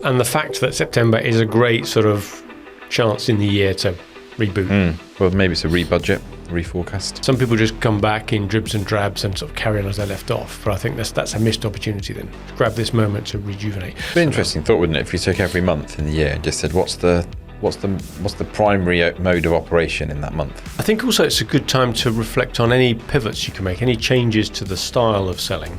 And the fact that September is a great sort of chance in the year to reboot. Well, maybe it's a rebudget, reforecast. Some people just come back in dribs and drabs and sort of carry on as they left off. But I think that's a missed opportunity then. Grab this moment to rejuvenate. It'd be an interesting thought, wouldn't it, if you took every month in the year and just said, what's the primary mode of operation in that month? I think also it's a good time to reflect on any pivots you can make, any changes to the style of selling.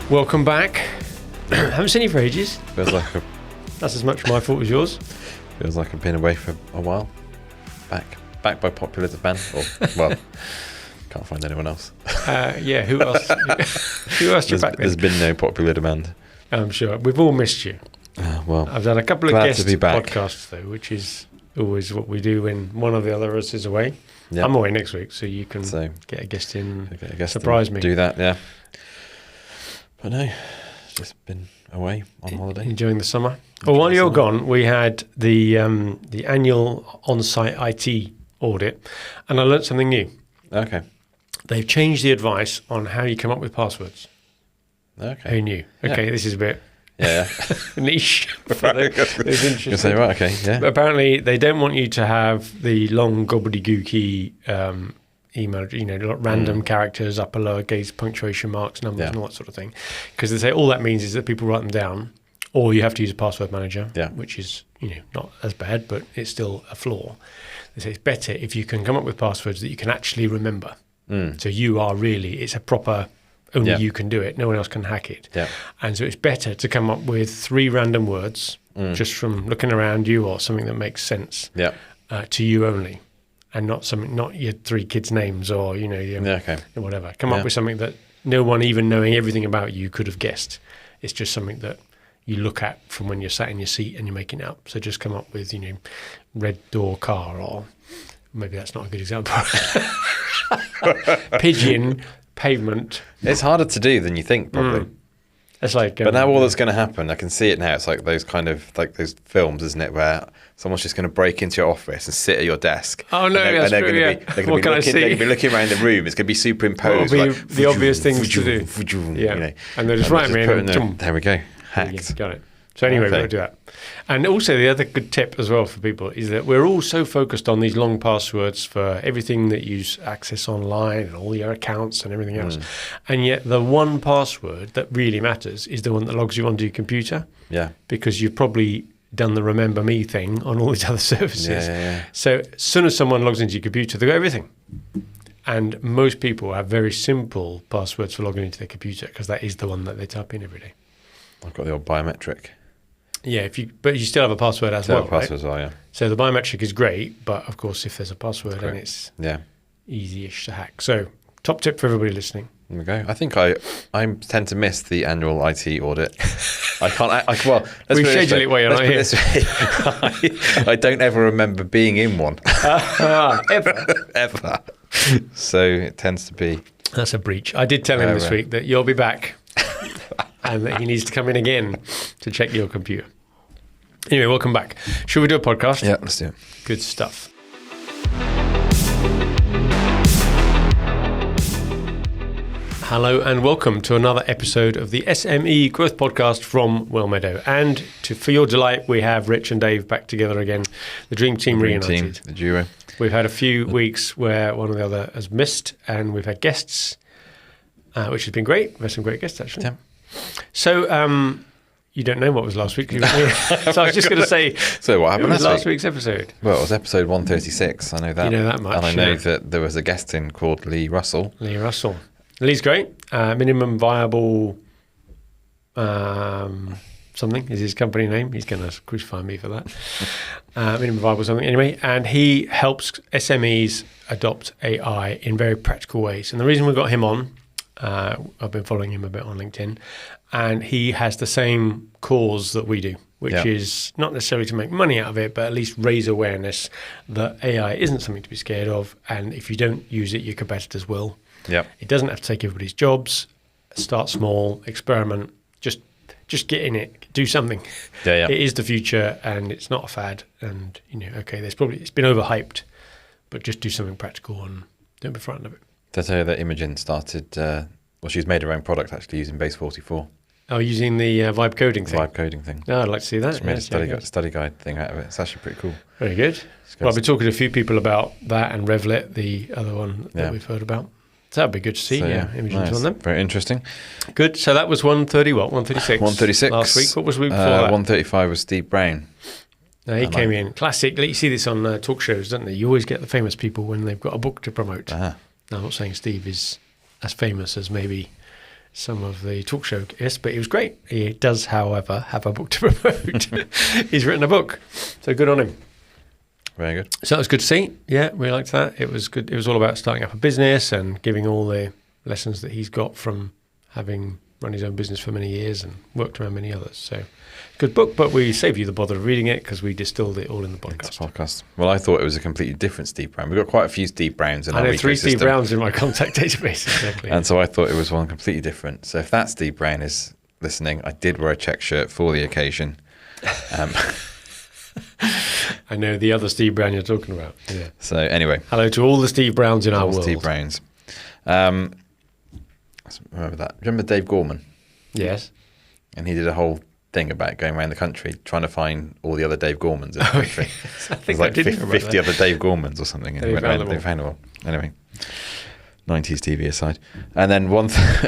Welcome back. Haven't seen you for ages. Feels like That's as much my fault as yours. Feels like I've been away for a while. Back by popular demand. Well, can't find anyone else. Yeah, who else? Who else you back then? There's been no popular demand. I'm sure. We've all missed you. Well, I've done a couple of glad guest to be back. podcasts though, which is always what we do when one or the other of us is away. Yep. I'm away next week, so you can So, get a guest in, okay, I guess surprise me. Do that, yeah. But no, just been away on holiday. Enjoying the summer. Well, while you're gone, we had the annual on-site IT audit, and I learnt something new. Okay. They've changed the advice on how you come up with passwords. Okay. Who knew? Okay, Yeah. this is a bit Yeah. niche. But it was interesting. You say, right, okay, yeah. But apparently, they don't want you to have the long gobbledygooky email, random characters, upper, lowercase, punctuation marks, numbers, and all that sort of thing. Because they say all that means is that people write them down, or you have to use a password manager, which is not as bad, but it's still a flaw. They say it's better if you can come up with passwords that you can actually remember. So you are really, it's a proper, only you can do it, no one else can hack it. Yeah. And so it's better to come up with 3 random words just from looking around you or something that makes sense to you only. And not your 3 kids' names or whatever. Come up with something that no one even knowing everything about you could have guessed. It's just something that you look at from when you're sat in your seat and you're making it up. So just come up with red door car, or maybe that's not a good example. Pigeon, pavement. It's harder to do than you think, probably. It's like, but now all that's going to happen, I can see it now. It's like those kind of like those films, isn't it, where someone's just going to break into your office and sit at your desk. Oh no, and they're going to be looking around the room. It's going to be superimposed. What will be the obvious things to do? Yeah, and they're just writing me in. There we go, hacked. Got it. So anyway, we'll do that. And also the other good tip as well for people is that we're all so focused on these long passwords for everything that you access online and all your accounts and everything else. And yet the one password that really matters is the one that logs you onto your computer. Yeah. Because you've probably done the remember me thing on all these other services. Yeah. So as soon as someone logs into your computer, they've got everything. And most people have very simple passwords for logging into their computer because that is the one that they type in every day. I've got the old biometric. Yeah, but you still have a password as well, right? As well, yeah. So the biometric is great, but of course, if there's a password, then it's easy-ish to hack. So, top tip for everybody listening. There we go. I think I tend to miss the annual IT audit. I can't. We schedule it while you're not here. I don't ever remember being in one. Ever. So it tends to be. That's a breach. I did tell him this week that you'll be back. And that he needs to come in again to check your computer. Anyway, welcome back. Should we do a podcast? Yeah, let's do it. Good stuff. Hello and welcome to another episode of the SME Growth Podcast from Wellmeadow. And for your delight, we have Rich and Dave back together again. The Dream Team reunited. The duo. We've had a few weeks where one or the other has missed, and we've had guests, which has been great. We've had some great guests, actually. Yeah. So, you don't know what was last week. So I was just going to say, so what happened last week's episode? Well, it was episode 136. I know that. You know that much. And I know that there was a guest in called Lee Russell. Lee's great. Minimum Viable something is his company name. He's going to crucify me for that. Minimum Viable something. Anyway, and he helps SMEs adopt AI in very practical ways. And the reason we got him on, I've been following him a bit on LinkedIn, and he has the same cause that we do, which is not necessarily to make money out of it, but at least raise awareness that AI isn't something to be scared of, and if you don't use it, your competitors will. It doesn't have to take everybody's jobs. Start small, experiment, just get in it, do something. It is the future, and it's not a fad. And it's been overhyped, but just do something practical and Don't be frightened of it. Did I tell you that Imogen started, she's made her own product actually using Base 44. Oh, using the vibe coding thing? Vibe coding thing. Oh, I'd like to see that. She made a study guide thing out of it. It's actually pretty cool. Very good. Well, I've been talking to a few people about that and Revlet, the other one that we've heard about. So that'd be good to see. So, Imogen's on them. Very interesting. Good. So that was 130, 136? 136. Last week. What was the week before that? 135 was Steve Brown. Now, he came in. Classic. You see this on talk shows, don't they? You always get the famous people when they've got a book to promote. Now, I'm not saying Steve is as famous as maybe some of the talk show guests, but he was great. He does, however, have a book to promote. He's written a book. So good on him. Very good. So that was good to see. Yeah, we liked that. It was good. It was all about starting up a business and giving all the lessons that he's got from having run his own business for many years and worked around many others. So good book, but we save you the bother of reading it because we distilled it all in the podcast. Well, I thought it was a completely different Steve Brown. We've got quite a few Steve Browns in our ecosystem. I know 3 Steve Browns in my contact database, exactly. And so I thought it was one completely different. So if that Steve Brown is listening, I did wear a check shirt for the occasion. I know the other Steve Brown you're talking about. Yeah. So anyway. Hello to all the Steve Browns in our world. Steve Browns. Remember that. Remember Dave Gorman? Yes. And he did a whole thing about going around the country trying to find all the other Dave Gormans in the country. I think There's like 50 other Dave Gormans or something. And they found them all. Anyway, 90s TV aside. And then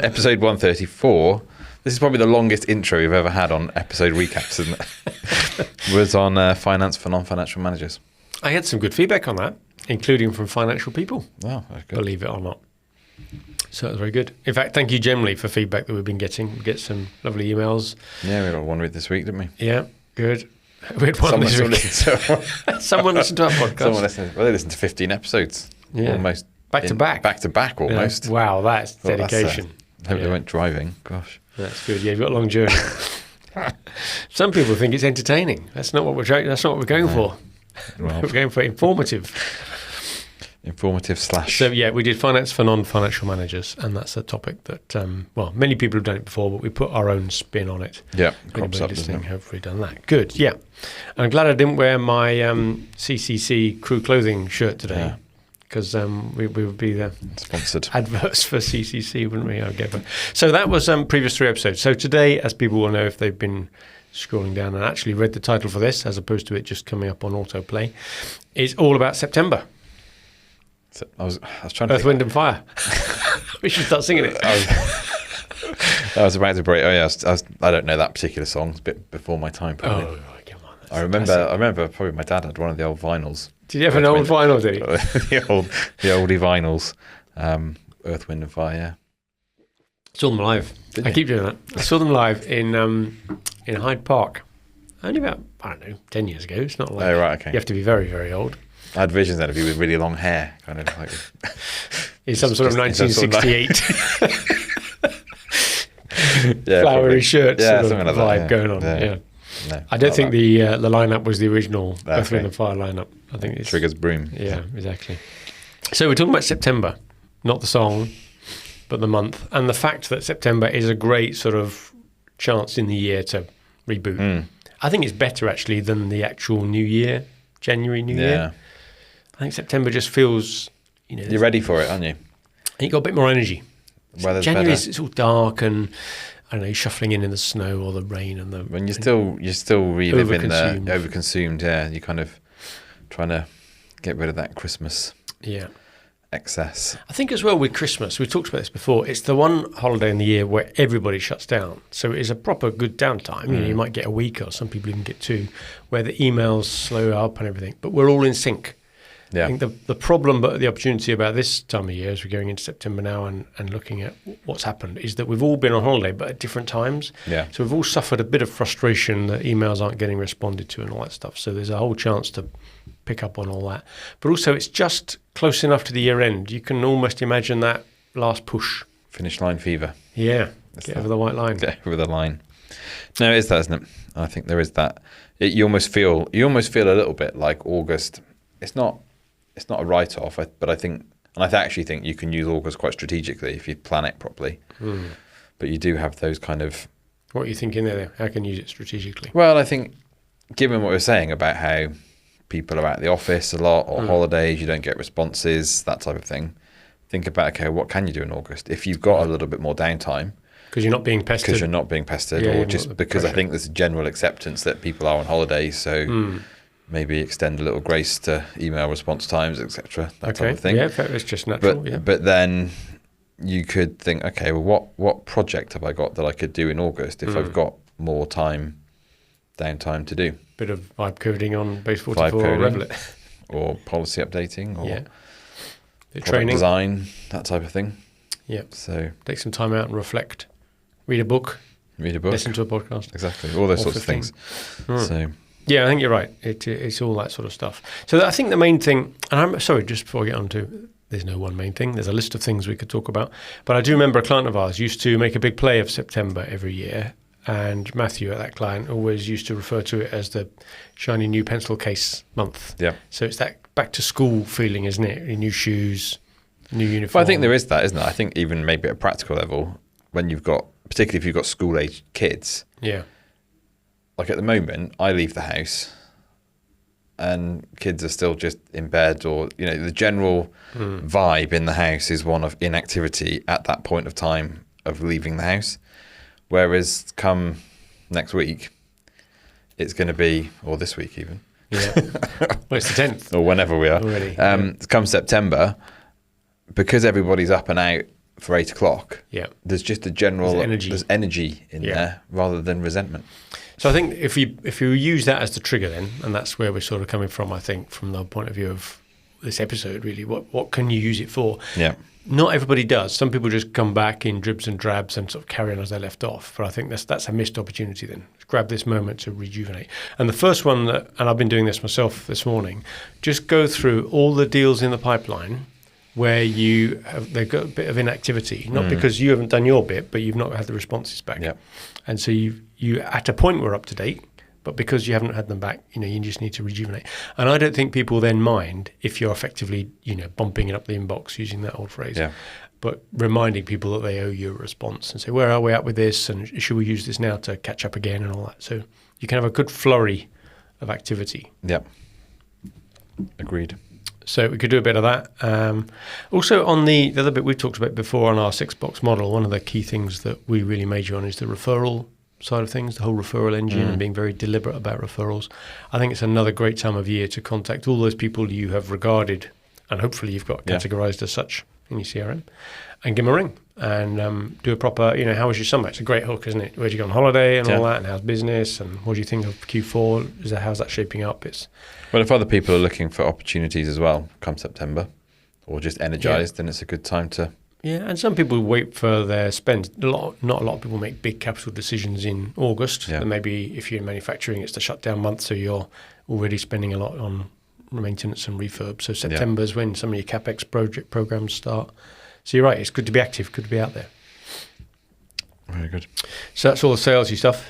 episode 134, this is probably the longest intro we've ever had on episode recaps, isn't it? Was on finance for non-financial managers. I had some good feedback on that, including from financial people. Oh, that's good. Believe it or not. So it was very good. In fact, thank you generally for feedback that we've been getting. We get some lovely emails. Yeah, we got one this week, didn't we? Yeah, good. We had one this week. Someone listened to our podcast. They listened to 15 episodes. Yeah. Almost. Back to back. Back to back, almost. Yeah. Wow, that's dedication. Hope they went driving. Gosh. That's good. Yeah, you've got a long journey. Some people think it's entertaining. That's not what we're going for. Well, we're going for informative. / So yeah, we did finance for non-financial managers, and that's a topic that many people have done it before, but we put our own spin on it. Yeah, crops up, doesn't it? Hopefully done that. Good. Yeah, and I'm glad I didn't wear my CCC crew clothing shirt today because we would be the sponsored adverts for CCC, wouldn't we? So that was previous 3 episodes. So today, as people will know if they've been scrolling down and actually read the title for this, as opposed to it just coming up on autoplay, is all about September. So I was trying to Earth, Wind and Fire. We should start singing it. I was about to break. Oh yeah, I don't know that particular song. It's a bit before my time, probably. Oh, come on. I remember probably my dad had one of the old vinyls. Did you have an old vinyl, did he? the oldie vinyls. Earth, Wind and Fire, yeah. Saw them live. I keep doing that. I saw them live in Hyde Park. Only about, 10 years ago. It's not like okay. You have to be very, very old. I had visions then of you with really long hair, kind of like. In some sort of 1968. Yeah, flowery shirt sort of something like vibe that, going on. Yeah. No, I don't think the lineup was the original Earth, Wind and Fire lineup. I think it's Trigger's Broom. Yeah, exactly. So we're talking about September, not the song, but the month, and the fact that September is a great sort of chance in the year to reboot. I think it's better actually than the actual New Year, January New Year. I think September just feels, you're ready for it, aren't you? You got a bit more energy. Weather's January better. it's all dark and I don't know, shuffling in the snow or the rain and the. When you're still reliving the overconsumed. Yeah, you're kind of trying to get rid of that Christmas. Yeah. Excess. I think as well with Christmas, we've talked about this before, it's the one holiday in the year where everybody shuts down. So it is a proper good downtime. You might get a week or some people even get 2 where the emails slow up and everything, but we're all in sync. Yeah. I think the problem, but the opportunity about this time of year as we're going into September now and looking at what's happened is that we've all been on holiday, but at different times. Yeah. So we've all suffered a bit of frustration that emails aren't getting responded to and all that stuff. So there's a whole chance to pick up on all that. But also it's just close enough to the year end. You can almost imagine that last push. Finish line fever. Yeah. Get over the white line. Get over the line. No, it is that, isn't it? I think there is that. You almost feel a little bit like August. It's not a write-off, but I actually think you can use August quite strategically if you plan it properly. But you do have those kind of... What are you thinking there? How can you use it strategically? Well, I think given what we were saying about how people are at the office a lot or holidays, you don't get responses, that type of thing, think about, okay, what can you do in August? If you've got a little bit more downtime, Because you're not being pestered. or just because I think there's a general acceptance that people are on holiday, so maybe extend a little grace to email response times, etc. That type of thing. Yeah, it's just natural. But then you could think, okay, well, what project have I got that I could do in August if I've got more downtime to do? Bit of vibe coding on Base 44 or Revit. Or policy updating, or product training design, that type of thing. Yeah. So take some time out and reflect. Read a book. Listen to a podcast. Exactly. All those sorts of things. So yeah, I think you're right. It's all that sort of stuff. So I think the main thing, and I'm sorry, just before I get on to, there's no one main thing. There's a list of things we could talk about. But I do remember a client of ours used to make a big play of September every year. And Matthew at that client always used to refer to it as the shiny new pencil case month. Yeah. So it's that back to school feeling, isn't it? New shoes, new uniform. But I think there is that, isn't it? I think even maybe at a practical level, when you've got, particularly if you've got school-age kids. Yeah. Like at the moment, I leave the house and kids are still just in bed, or, the general vibe in the house is one of inactivity at that point of time of leaving the house. Whereas come next week, it's going to be, or this week even. Yeah. Well, it's the 10th. Or whenever we are. Already. Come September, because everybody's up and out for 8 o'clock, there's just a general, there's energy in there rather than resentment. So I think if you use that as the trigger then, and that's where we're sort of coming from, I think, from the point of view of this episode, really, what can you use it for? Yeah. Not everybody does. Some people just come back in dribs and drabs and sort of carry on as they left off. But I think that's a missed opportunity then. Grab this moment to rejuvenate. And the first one, and I've been doing this myself this morning, just go through all the deals in the pipeline where they've got a bit of inactivity, not because you haven't done your bit, but you've not had the responses back. Yep. And so you at a point we're up to date, but because you haven't had them back, you just need to rejuvenate. And I don't think people then mind if you're effectively, bumping it up the inbox, using that old phrase. Yeah. But reminding people that they owe you a response and say, where are we at with this? And should we use this now to catch up again and all that? So you can have a good flurry of activity. Yep. Agreed. So we could do a bit of that. Also on the other bit we've talked about before on our 6-box model, one of the key things that we really major on is the referral side of things, the whole referral engine, and being very deliberate about referrals. I think it's another great time of year to contact all those people you have regarded, and hopefully you've got categorized as such in your CRM, and give them a ring and do a proper, how was your summer? It's a great hook, isn't it? Where'd you go on holiday and all that, and how's business, and what do you think of Q4? How's that shaping up? Well, if other people are looking for opportunities as well come September, or just energized, then it's a good time to... Yeah, and some people wait for their spend. Not a lot of people make big capital decisions in August. Yeah. And maybe if you're in manufacturing, it's the shutdown month, so you're already spending a lot on maintenance and refurb. So September's when some of your CapEx project programs start. So you're right, it's good to be active, good to be out there. Very good. So that's all the salesy stuff.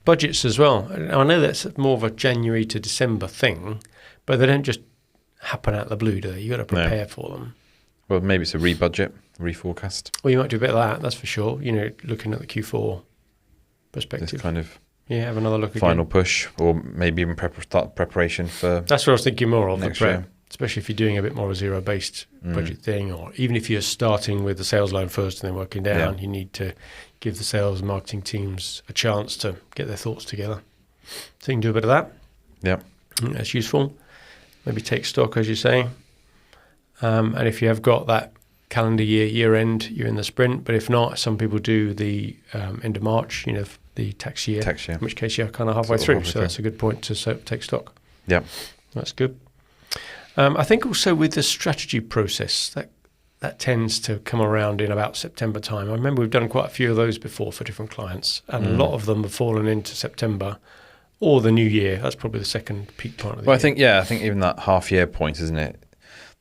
Budgets as well. I know that's more of a January to December thing, but they don't just happen out of the blue, do they? You've got to prepare for them. Well, maybe it's a rebudget, reforecast. Well, you might do a bit of that, that's for sure. Looking at the Q4 perspective. This kind of have another look final again. Push, or maybe even start preparation for... That's what I was thinking more of, next the prep, year. especially if you're doing a bit more of a zero-based budget thing, or even if you're starting with the sales line first and then working down, you need to give the sales and marketing teams a chance to get their thoughts together. So you can do a bit of that. Yeah. That's useful. Maybe take stock, as you say. And if you have got that calendar year end, you're in the sprint. But if not, some people do the end of March, the tax year. In which case you're kind of halfway through. So that's a good point to take stock. Yeah. That's good. I think also with the strategy process, that tends to come around in about September time. I remember we've done quite a few of those before for different clients, and a lot of them have fallen into September or the new year. That's probably the second peak part of the year. I think even that half year point, isn't it?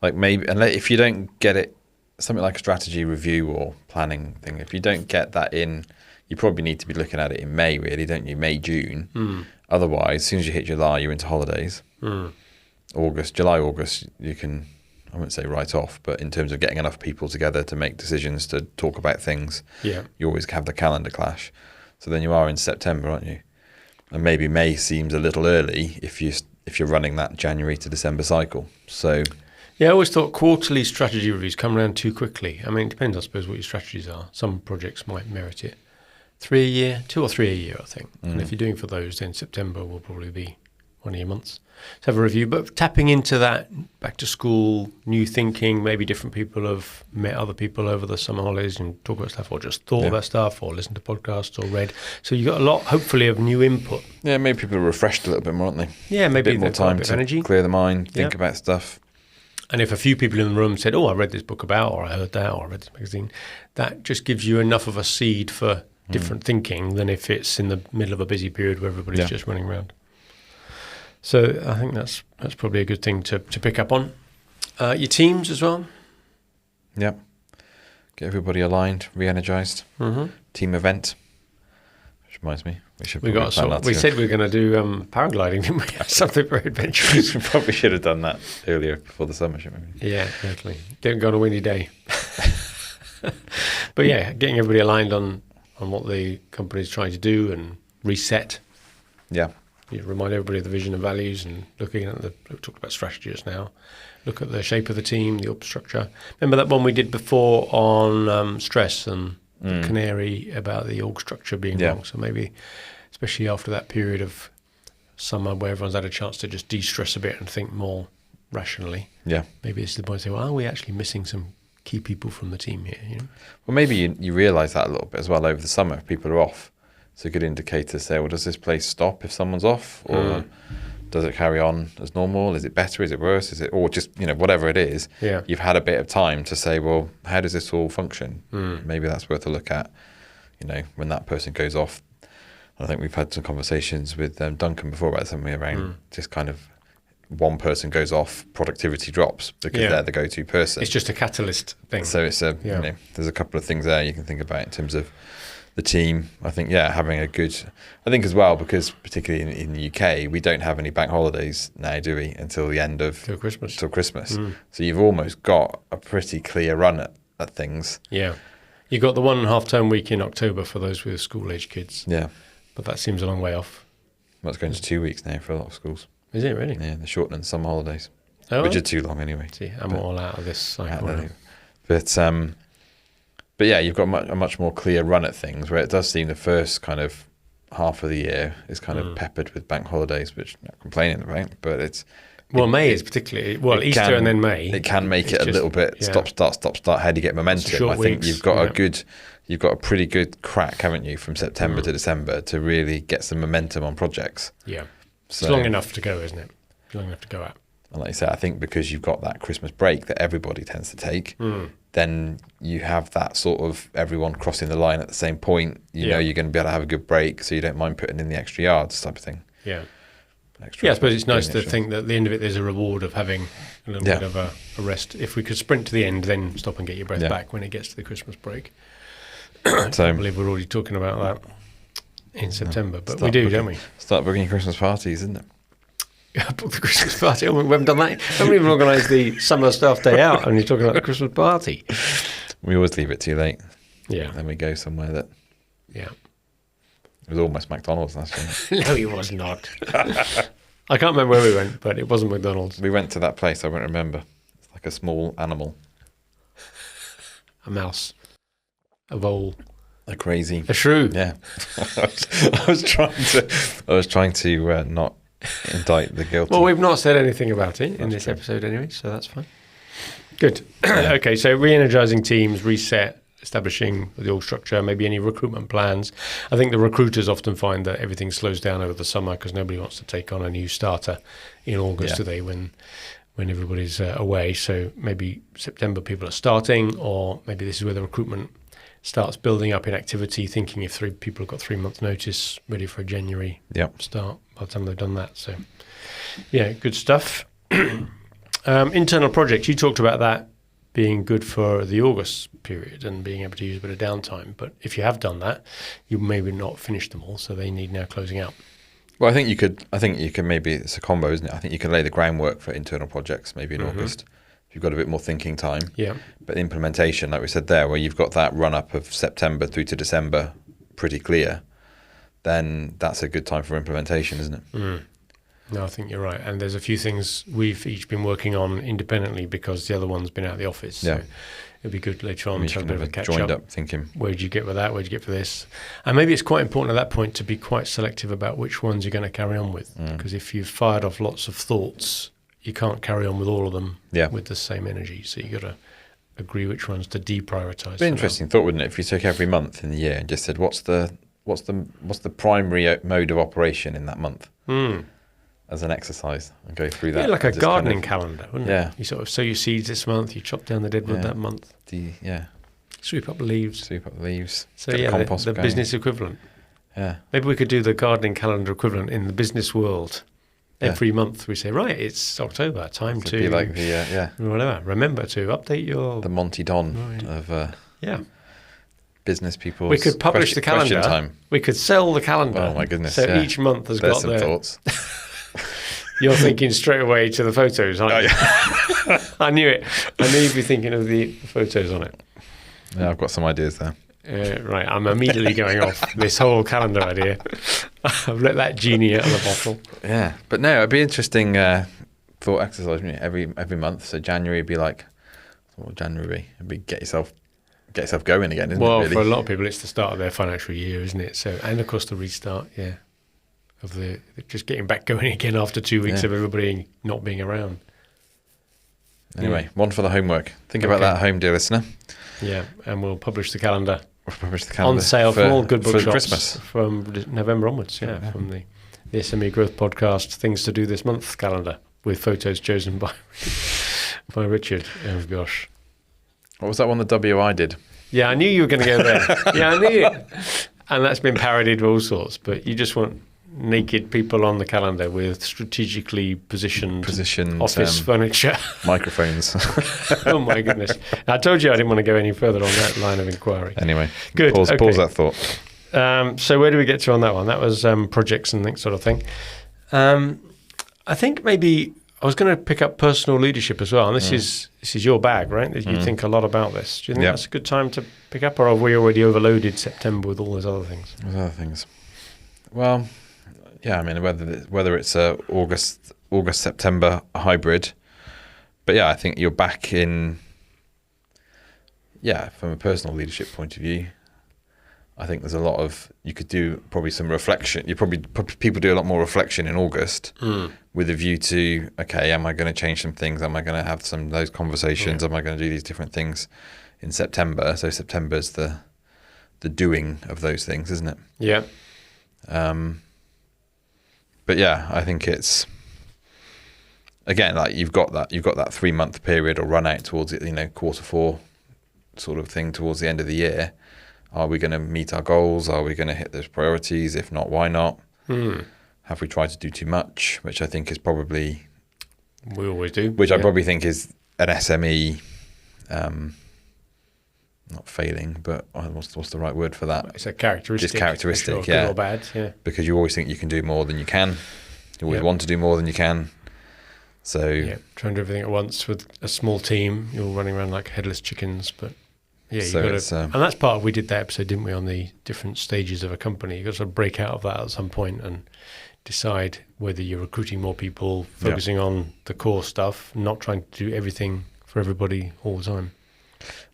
Like maybe, and if you don't get it, something like a strategy review or planning thing, if you don't get that in, you probably need to be looking at it in May, really, don't you? May, June. Otherwise, as soon as you hit July, you're into holidays. July, August, you can, I wouldn't say write off, but in terms of getting enough people together to make decisions, to talk about things, you always have the calendar clash. So then you are in September, aren't you? And maybe May seems a little early if you're running that January to December cycle. So Yeah, I always thought quarterly strategy reviews come around too quickly. I mean, it depends, I suppose, what your strategies are. Some projects might merit it. 3 a year, 2 or 3 a year, I think. And if you're doing for those, then September will probably be one of your months. Let's have a review. But tapping into that back to school, new thinking, maybe different people have met other people over the summer holidays and talk about stuff, or just thought about stuff, or listened to podcasts, or read. So you've got a lot, hopefully, of new input. Yeah, maybe people are refreshed a little bit more, aren't they? Yeah, maybe a bit more time to energy. clear the mind, think about stuff. And if a few people in the room said, oh, I read this book about, or I heard that, or I read this magazine, that just gives you enough of a seed for different thinking than if it's in the middle of a busy period where everybody's just running around. So I think that's probably a good thing to pick up on. Your teams as well. Yeah. Get everybody aligned, re-energized. Team event. Which reminds me, we said we were going to do paragliding, didn't we? Something very adventurous. We probably should have done that earlier before the summer, shouldn't we? Yeah, exactly. Didn't go on a windy day. But yeah, getting everybody aligned on what the company's trying to do and reset. Yeah. You remind everybody of the vision and values, and looking at we talked about strategy just now. Look at the shape of the team, the org structure. Remember that one we did before on stress and the canary about the org structure being wrong. So maybe, especially after that period of summer where everyone's had a chance to just de-stress a bit and think more rationally. Yeah. Maybe this is the point to say, well, are we actually missing some key people from the team here? You know? Well, maybe you realise that a little bit as well over the summer if people are off. It's a good indicator to say, well, does this place stop if someone's off, or does it carry on as normal? Is it better? Is it worse? Is it, or just, whatever it is, you've had a bit of time to say, well, how does this all function? Maybe that's worth a look at, when that person goes off. I think we've had some conversations with Duncan before about something around just kind of one person goes off, productivity drops because they're the go-to person. It's just a catalyst thing. So it's there's a couple of things there you can think about in terms of the team. I think, having a good, I think as well, because particularly in the UK, we don't have any bank holidays now, do we, until the end of... Till Christmas. So you've almost got a pretty clear run at things. Yeah. You've got the 1 half-term week in October for those with school-age kids. Yeah. But that seems a long way off. Well, it's going to 2 weeks now for a lot of schools. Is it really? Yeah, they're shortening the summer holidays, which are too long anyway. See, I'm all out of this cycle. But yeah, you've got a much more clear run at things, where it does seem the first kind of half of the year is kind of peppered with bank holidays, which I'm not complaining about, but it's... Well, May is particularly... Well, Easter and then May. It can make it a little bit stop, start. How do you get momentum? I think you've got you've got a pretty good crack, haven't you, from September to December to really get some momentum on projects. Yeah. So, it's long enough to go, isn't it? Long enough to go at. And like you say, I think because you've got that Christmas break that everybody tends to take, then you have that sort of everyone crossing the line at the same point. You know you're going to be able to have a good break, so you don't mind putting in the extra yards type of thing. Yeah. I suppose it's nice to think that at the end of it there's a reward of having a little bit of a rest. If we could sprint to the end, then stop and get your breath back when it gets to the Christmas break. So, I believe we're already talking about that in September, but we do, don't we? Start booking Christmas parties, isn't it? Book the Christmas party. We haven't done that. We haven't even organised the summer staff day out, and you're talking about the Christmas party. We always leave it too late. Yeah. Then we go somewhere that... Yeah. It was almost McDonald's last year. No, it was not. I can't remember where we went, but it wasn't McDonald's. We went to that place, I won't remember. It's like a small animal. A mouse. A vole. A crazy. A shrew. Yeah. I was trying to not indict the guilty. Well, we've not said anything about it in this episode anyway, so that's fine. Good. Okay, so re-energizing teams, reset, establishing the org structure, maybe any recruitment plans. I think the recruiters often find that everything slows down over the summer because nobody wants to take on a new starter in August, do they, when everybody's away. So maybe September people are starting, or maybe this is where the recruitment starts building up in activity, thinking if 3 people have got 3 months notice, ready for a January start by the time they've done that. So, yeah, good stuff. Internal projects, you talked about that being good for the August period and being able to use a bit of downtime. But if you have done that, you maybe not finish them all, so they need now closing out. Well, I think you could maybe, it's a combo, isn't it? I think you can lay the groundwork for internal projects maybe in August. You've got a bit more thinking time. Yeah. But implementation, like we said there, where you've got that run up of September through to December pretty clear, then that's a good time for implementation, isn't it? No, I think you're right. And there's a few things we've each been working on independently because the other one's been out of the office. Yeah. So it'd be good later on You to have a can bit of have a catch joined up. up thinking. Where did you get with that? Where did you get for this? And maybe it's quite important at that point to be quite selective about which ones you're going to carry on with. Because if you've fired off lots of thoughts, you can't carry on with all of them with the same energy. So you've got to agree which ones to deprioritise. It'd be an interesting thought, wouldn't it, if you took every month in the year and just said, what's the primary mode of operation in that month? As an exercise, and go through that. Yeah, like a gardening calendar, wouldn't it? Yeah. You sort of sow your seeds this month, you chop down the deadwood that month. Sweep up the leaves. Sweep up the leaves. So get yeah, the compost the going. business equivalent. Yeah. Maybe we could do the gardening calendar equivalent in the business world. Every month we say, right, it's October, time to be like the whatever. Remember to update your the Monty Don of business people. We could publish the calendar. Question time. We could sell the calendar. Oh my goodness! So each month has There's got some thoughts. You're thinking straight away to the photos, aren't you? Yeah. I knew it. I knew you'd be thinking of the photos on it. Yeah, I've got some ideas there. Right, I'm immediately going off this whole calendar idea. I've let that genie out of the bottle. Yeah, but no, it'd be interesting thought exercise, wouldn't it? Every month. So January would be like, what would January be? It'd be get yourself going again, isn't it? Well, Really? for a lot of people, it's the start of their financial year, isn't it? So, and of course the restart, of the just getting back going again after 2 weeks of everybody not being around. Anyway, one for the homework. Think about that at home, dear listener. Yeah, and we'll publish the calendar. On sale from all good bookshops for Christmas from November onwards. From the SME Growth Podcast Things to Do This Month calendar with photos chosen by Richard. Oh gosh, what was that one that WI did? Yeah, I knew you were going to go there. I knew it. And that's been parodied with all sorts. But you just want naked people on the calendar with strategically positioned office furniture. Microphones. Oh my goodness. I told you I didn't want to go any further on that line of inquiry. Anyway, good. Pause that thought. So where do we get to on that one? That was projects and that sort of thing. I think maybe I was going to pick up personal leadership as well. And this is your bag, right? You think a lot about this. Do you think that's a good time to pick up, or have we already overloaded September with all those other things? Well, yeah, I mean, whether it's a August September hybrid, but yeah, I think you're back in. Yeah, from a personal leadership point of view, I think there's a lot of you could do probably some reflection. People do a lot more reflection in August with a view to am I going to change some things? Am I going to have some of those conversations? Am I going to do these different things in September? So September's the doing of those things, isn't it? Yeah. But yeah, I think it's again like you've got that 3-month period or run out towards it, quarter 4 sort of thing towards the end of the year. Are we going to meet our goals? Are we going to hit those priorities? If not, why not? Have we tried to do too much? Which I think is probably we always do. Which I probably think is an SME. Not failing, but what's the right word for that? It's a characteristic. Just characteristic, sure, good or bad, Because you always think you can do more than you can. You always want to do more than you can. So trying to do everything at once with a small team. You're running around like headless chickens, but you've got to. And that's part of we did that episode, didn't we, on the different stages of a company. You've got to sort of break out of that at some point and decide whether you're recruiting more people, focusing on the core stuff, not trying to do everything for everybody all the time.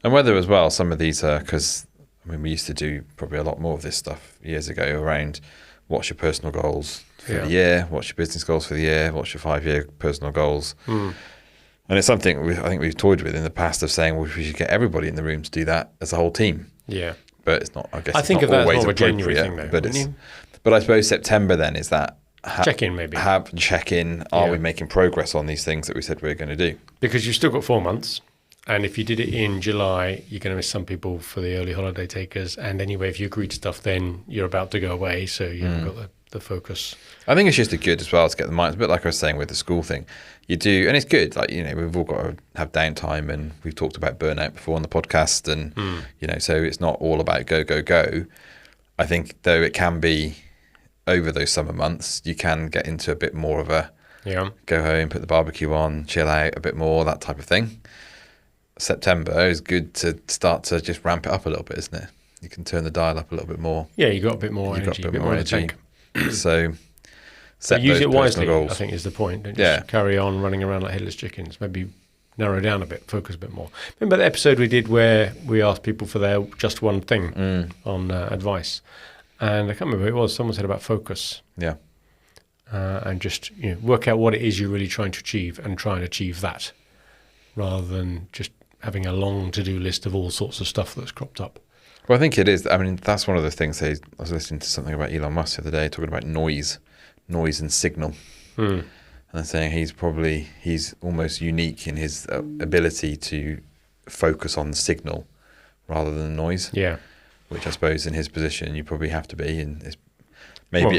And whether as well, some of these are, because we used to do probably a lot more of this stuff years ago around what's your personal goals for the year, what's your business goals for the year, what's your 5-year personal goals. And it's something I think we've toyed with in the past of saying, well, we should get everybody in the room to do that as a whole team. Yeah. But it's not, I guess, it's not always more appropriate. Thing, though, but I suppose September then is that check-in maybe. Check-in, are we making progress on these things that we said we were going to do? Because you've still got 4 months. And if you did it in July, you're going to miss some people for the early holiday takers. And anyway, if you agree to stuff, then you're about to go away. So you haven't got the focus. I think it's just good as well to get the mind. It's a bit like I was saying with the school thing. You do, and it's good. Like, we've all got to have downtime, and we've talked about burnout before on the podcast. And, so it's not all about go, go, go. I think, though, it can be over those summer months, you can get into a bit more of a go home, put the barbecue on, chill out a bit more, that type of thing. September is good to start to just ramp it up a little bit, isn't it? You can turn the dial up a little bit more. Yeah, you got a bit more energy, a bit more energy. So set use those it wisely, personal goals. I think, is the point. Don't just carry on running around like headless chickens. Maybe narrow down a bit, focus a bit more. Remember the episode we did where we asked people for their just one thing on advice? And I can't remember who it was. Someone said about focus. Yeah. And just work out what it is you're really trying to achieve and try and achieve that, rather than just having a long to-do list of all sorts of stuff that's cropped up. Well, I think it is. I mean, that's one of the things. I was listening to something about Elon Musk the other day, talking about noise and signal. And saying he's almost unique in his ability to focus on the signal rather than noise. Yeah. Which I suppose in his position you probably have to be. And it's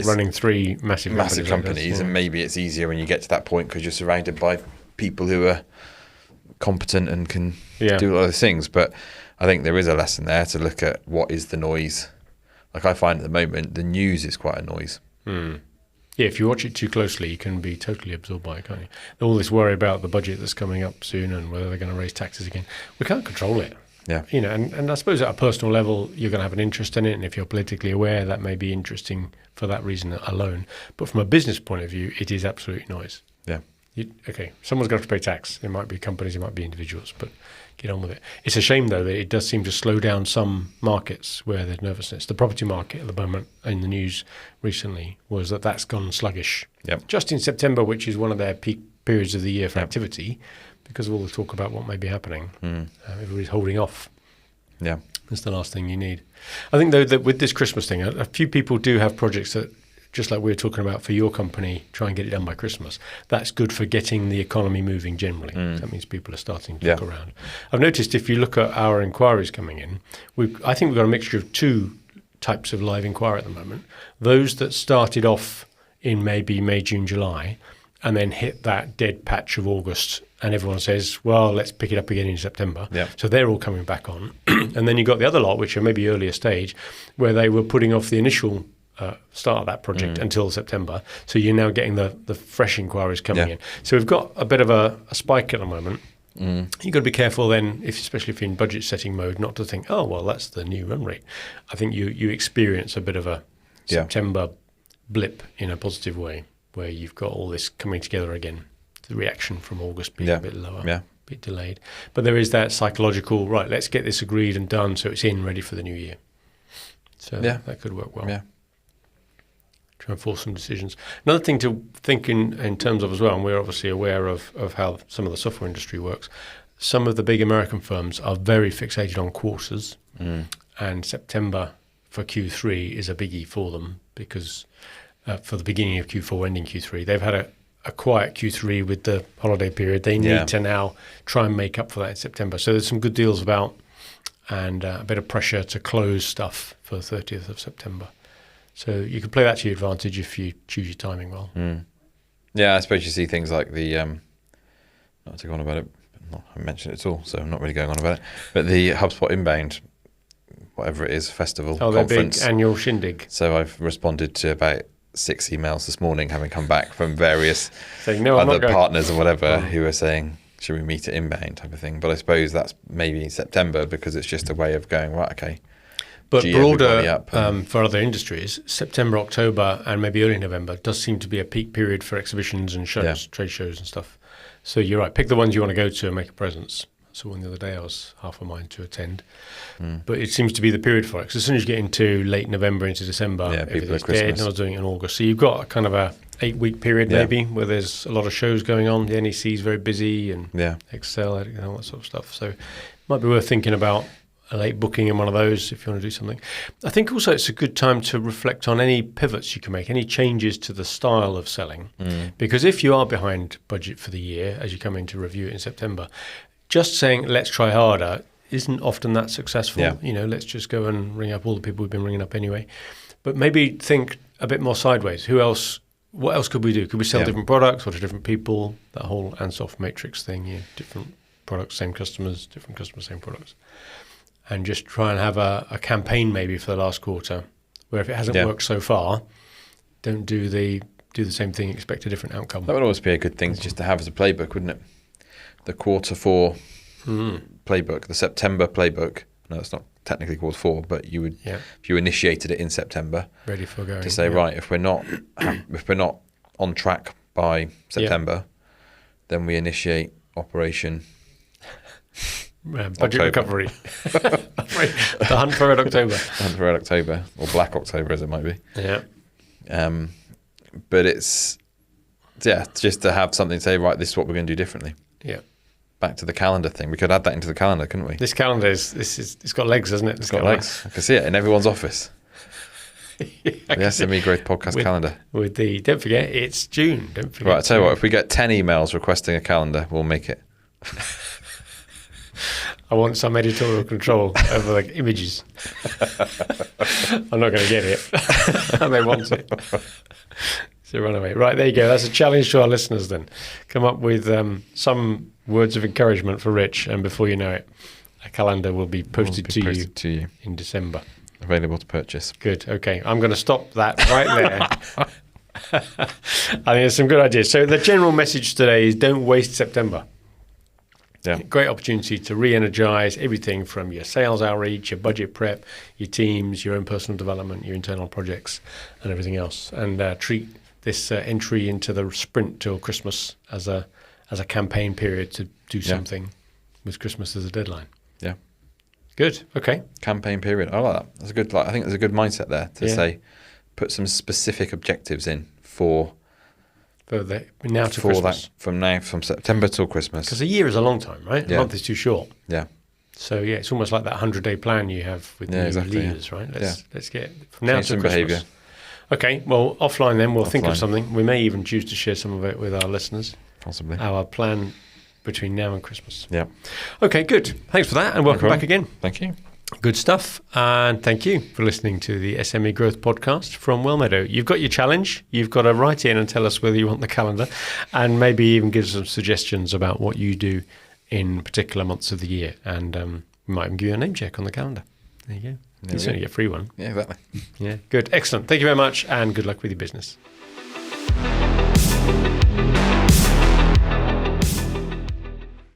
running 3 massive companies, and maybe it's easier when you get to that point because you're surrounded by people who are competent and can do a lot of things. But I think there is a lesson there to look at what is the noise. Like I find at the moment the news is quite a noise. Yeah, if you watch it too closely, you can be totally absorbed by it, can't you? All this worry about the budget that's coming up soon and whether they're going to raise taxes again. We can't control it. Yeah. And I suppose at a personal level, you're going to have an interest in it. And if you're politically aware, that may be interesting for that reason alone. But from a business point of view, it is absolute noise. Yeah. Someone's going to have to pay tax. It might be companies, it might be individuals, but get on with it. It's a shame, though, that it does seem to slow down some markets where there's nervousness. The property market at the moment in the news recently was that's gone sluggish. Yep. Just in September, which is one of their peak periods of the year for activity, because of all the talk about what may be happening. Everybody's holding off. Yeah. That's the last thing you need. I think, though, that with this Christmas thing, a few people do have projects that, just like we were talking about for your company, try and get it done by Christmas. That's good for getting the economy moving generally. That means people are starting to look around. I've noticed if you look at our inquiries coming in, I think we've got a mixture of 2 types of live inquiry at the moment. Those that started off in maybe May, June, July, and then hit that dead patch of August, and everyone says, well, let's pick it up again in September. Yeah. So they're all coming back on. And then you've got the other lot, which are maybe earlier stage, where they were putting off the initial start of that project until September. So you're now getting the fresh inquiries coming in. So we've got a bit of a spike at the moment. You've got to be careful then, especially if you're in budget setting mode, not to think, oh, well, that's the new run rate. I think you experience a bit of a September blip in a positive way, where you've got all this coming together again. The reaction from August being a bit lower, a bit delayed. But there is that psychological, right, let's get this agreed and done so it's ready for the new year. So that could work well. Yeah. Try and force some decisions. Another thing to think in terms of as well, and we're obviously aware of how some of the software industry works, some of the big American firms are very fixated on quarters, and September for Q3 is a biggie for them because for the beginning of Q4, ending Q3, they've had a quiet Q3 with the holiday period. They need to now try and make up for that in September. So there's some good deals about and a bit of pressure to close stuff for the 30th of September. So you can play that to your advantage if you choose your timing well. Yeah, I suppose you see things like the, not to go on about it, I haven't mentioned it at all, so I'm not really going on about it, but the HubSpot Inbound, whatever it is, festival, conference. Their big annual shindig. So I've responded to about 6 emails this morning, having come back from various saying, no, other partners or whatever who are saying, should we meet at Inbound type of thing? But I suppose that's maybe September because it's just a way of going, right, okay. But broader for other industries, September, October, and maybe early November does seem to be a peak period for exhibitions and shows, trade shows and stuff. So you're right. Pick the ones you want to go to and make a presence. I saw one the other day. I was half a mind to attend. But it seems to be the period for it. Because as soon as you get into late November into December, everything's dead. And I was doing it in August. So you've got a kind of a 8-week period maybe where there's a lot of shows going on. The NEC is very busy and Excel and all that sort of stuff. So it might be worth thinking about a late booking in one of those if you want to do something. I think also it's a good time to reflect on any pivots you can make, any changes to the style of selling. Because if you are behind budget for the year as you come in to review it in September, just saying let's try harder isn't often that successful. Let's just go and ring up all the people we've been ringing up anyway. But maybe think a bit more sideways. What else could we do? Could we sell different products or to different people? That whole Ansoff matrix thing, different products, same customers, different customers, same products. And just try and have a campaign maybe for the last quarter, where if it hasn't worked so far, don't do the same thing, expect a different outcome. That would always be a good thing just to have as a playbook, wouldn't it? The quarter 4 playbook, the September playbook. No, it's not technically quarter 4, but you would if you initiated it in September, ready for going to say right, if we're not on track by September, then we initiate Operation Budget October. recovery. The hunt for Red October. Hunt for Red October, or Black October as it might be. Yeah. But it's, just to have something to say, right, this is what we're going to do differently. Yeah. Back to the calendar thing. We could add that into the calendar, couldn't we? This calendar it's got legs, hasn't it? It's got legs. I can see it in everyone's office. The SME Growth Podcast calendar. Don't forget, it's June. Don't forget. Right, I'll tell you what, if we get 10 emails requesting a calendar, we'll make it. I want some editorial control over the images. I'm not going to get it. They want it. So run away. Right, there you go. That's a challenge to our listeners then. Come up with some words of encouragement for Rich, and before you know it, a calendar will be posted to you in December. Available to purchase. Good. Okay. I'm going to stop that right there. I think there's some good ideas. So the general message today is don't waste September. Yeah. Great opportunity to re-energize everything from your sales outreach, your budget prep, your teams, your own personal development, your internal projects, and everything else. And treat this entry into the sprint till Christmas as a campaign period to do something with Christmas as a deadline. Yeah. Good. Okay. Campaign period. I like that. That's a good. I think there's a good mindset there to say, put some specific objectives in for Christmas. That from September till Christmas. Because a year is a long time, right? Yeah. A month is too short. Yeah. So it's almost like that 100-day plan you have with new leaders, right? Let's get from now to Christmas. Behavior. Okay. Well, offline then we'll think of something. We may even choose to share some of it with our listeners. Possibly. Our plan between now and Christmas. Yeah. Okay, good. Thanks for that, and welcome back again. Thank you. Good stuff. And thank you for listening to the SME Growth Podcast from Wellmeadow. You've got your challenge. You've got to write in and tell us whether you want the calendar, and maybe even give some suggestions about what you do in particular months of the year. And we might even give you a name check on the calendar. There you go. You certainly get a free one. Yeah, exactly. Yeah, good. Excellent. Thank you very much, and good luck with your business.